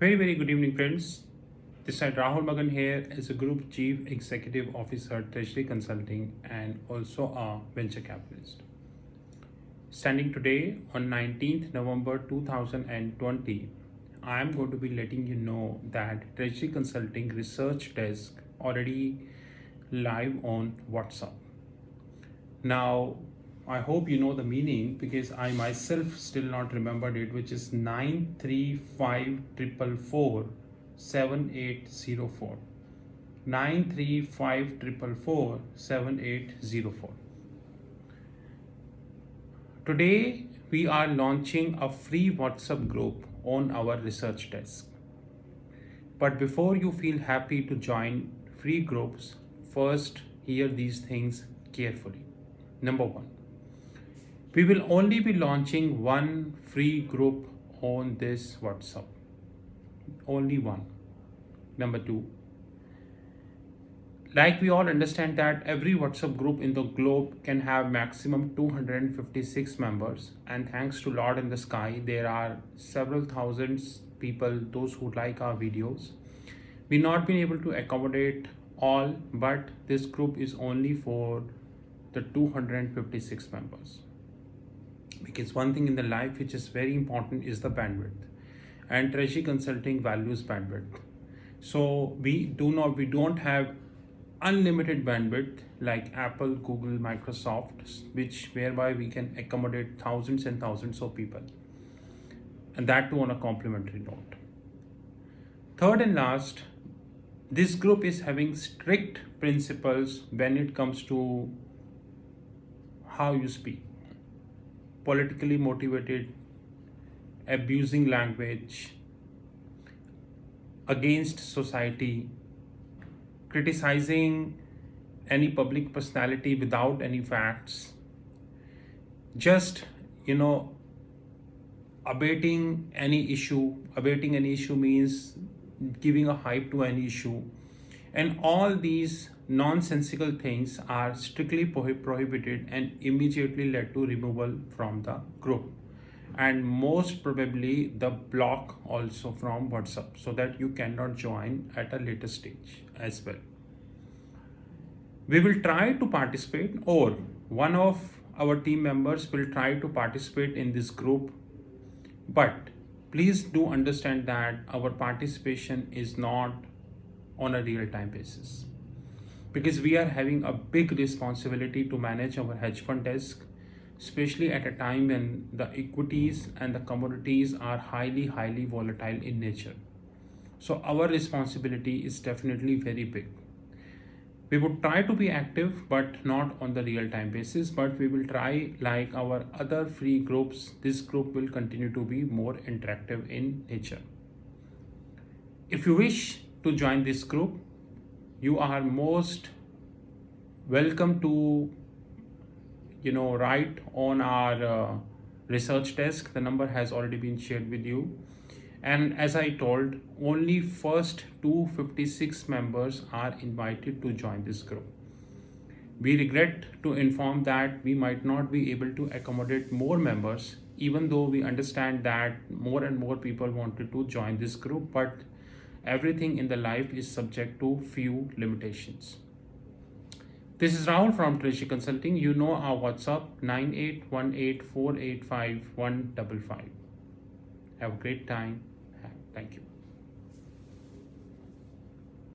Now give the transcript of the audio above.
Very good evening, friends. This is Rahul Magan here as a Group Chief Executive Officer, Treasury Consulting, and also a venture capitalist. Standing today on 19th November 2020, I am going to be letting you know that Treasury Consulting Research Desk already live on WhatsApp. Now, I hope you know the meaning because I myself still not remembered it, which is 935447804. 935447804. Today, we are launching a free WhatsApp group on our research desk. But before you feel happy to join free groups, first hear these things carefully. Number one, we will only be launching one free group on this WhatsApp. Only one. Number two, like we all understand that every WhatsApp group in the globe can have maximum 256 members, and thanks to Lord in the sky, there are several thousands people, those who like our videos. We've not been able to accommodate all, but this group is only for the 256 members. Because one thing in the life which is very important is the bandwidth, and Treasury Consulting values bandwidth. So we don't have unlimited bandwidth like Apple, Google, Microsoft, which whereby we can accommodate thousands and thousands of people, and that too on a complimentary note. Third and last, this group is having strict principles when it comes to how you speak. Politically motivated, abusing language, against society, criticizing any public personality without any facts, just abating any issue. Abating any issue means giving a hype to any issue, and all these nonsensical things are strictly prohibited and immediately led to removal from the group, and most probably the block also from WhatsApp, so that you cannot join at a later stage as well. We will try to participate, or one of our team members will try to participate in this group, but please do understand that our participation is not on a real-time basis, because we are having a big responsibility to manage our hedge fund desk, especially at a time when the equities and the commodities are highly volatile in nature. So our responsibility is definitely very big. We would try to be active, but not on the real-time basis, but we will try, like our other free groups, this group will continue to be more interactive in nature. If you wish to join this group, you are most welcome to write on our research desk. The number has already been shared with you, and as I told, only first 256 members are invited to join this group. We regret to inform that we might not be able to accommodate more members, even though we understand that more and more people wanted to join this group, but everything in the life is subject to few limitations. This is Rahul from Treasury Consulting. You know our WhatsApp 9818485155. Have a great time. Thank you.